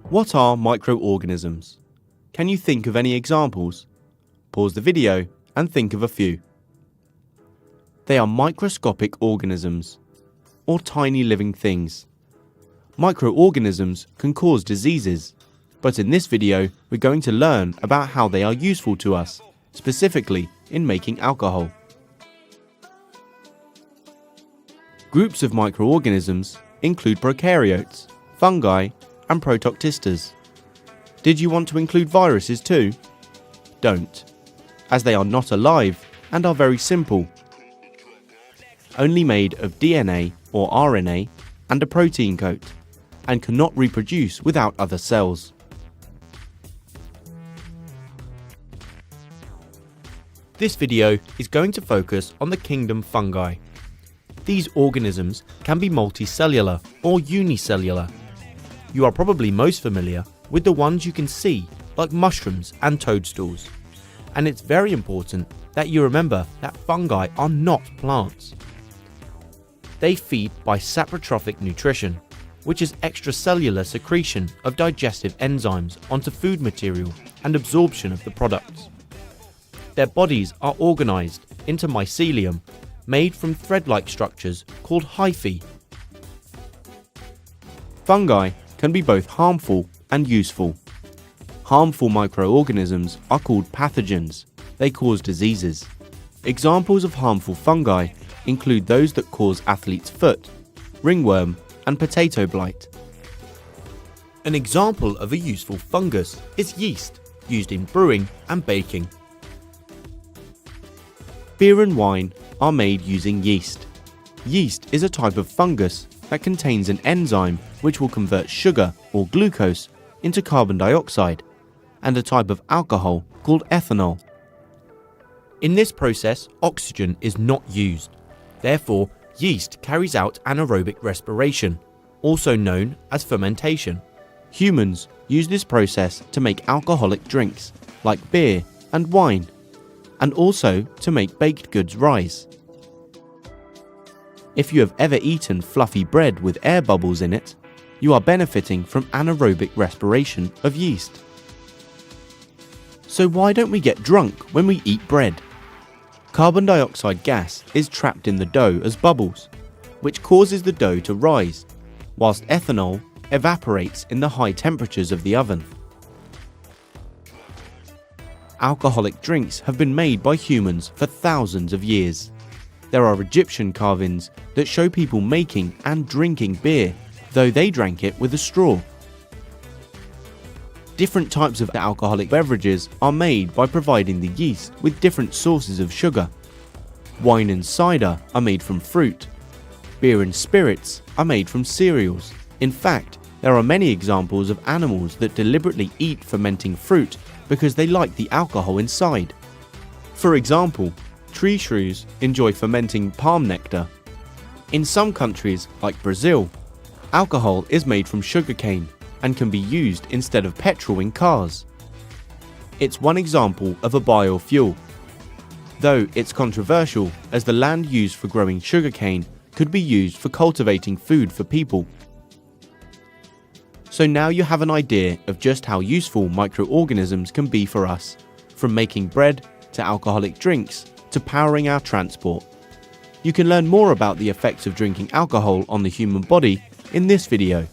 What are microorganisms? Can you think of any examples? Pause the video and think of a few. They are microscopic organisms, or tiny living things. Microorganisms can cause diseases, but in this video we're going to learn about how they are useful to us, specifically in making alcohol. Groups of microorganisms include prokaryotes, fungi, and protoctisters. Did you want to include viruses too? Don't, as they are not alive and are very simple, only made of DNA or RNA and a protein coat, and cannot reproduce without other cells. This video is going to focus on the kingdom fungi. These organisms can be multicellular or unicellular. You are probably most familiar with the ones you can see, like mushrooms and toadstools. And it's very important that you remember that fungi are not plants. They feed by saprotrophic nutrition, which is extracellular secretion of digestive enzymes onto food material and absorption of the products. Their bodies are organized into mycelium, made from thread-like structures called hyphae. Fungi can be both harmful and useful. Harmful microorganisms are called pathogens. They cause diseases. Examples of harmful fungi include those that cause athlete's foot, ringworm, and potato blight. An example of a useful fungus is yeast, used in brewing and baking. Beer and wine are made using yeast. Yeast is a type of fungus that contains an enzyme which will convert sugar or glucose into carbon dioxide and a type of alcohol called ethanol. In this process, oxygen is not used. Therefore, yeast carries out anaerobic respiration, also known as fermentation. Humans use this process to make alcoholic drinks like beer and wine, and also to make baked goods rise. If you have ever eaten fluffy bread with air bubbles in it, you are benefiting from anaerobic respiration of yeast. So why don't we get drunk when we eat bread? Carbon dioxide gas is trapped in the dough as bubbles, which causes the dough to rise, whilst ethanol evaporates in the high temperatures of the oven. Alcoholic drinks have been made by humans for thousands of years. There are Egyptian carvings that show people making and drinking beer, though they drank it with a straw. Different types of alcoholic beverages are made by providing the yeast with different sources of sugar. Wine and cider are made from fruit. Beer and spirits are made from cereals. In fact, there are many examples of animals that deliberately eat fermenting fruit because they like the alcohol inside. For example, tree shrews enjoy fermenting palm nectar. In some countries, like Brazil, alcohol is made from sugarcane and can be used instead of petrol in cars. It's one example of a biofuel, though it's controversial as the land used for growing sugarcane could be used for cultivating food for people. So now you have an idea of just how useful microorganisms can be for us, from making bread to alcoholic drinks to powering our transport. You can learn more about the effects of drinking alcohol on the human body in this video.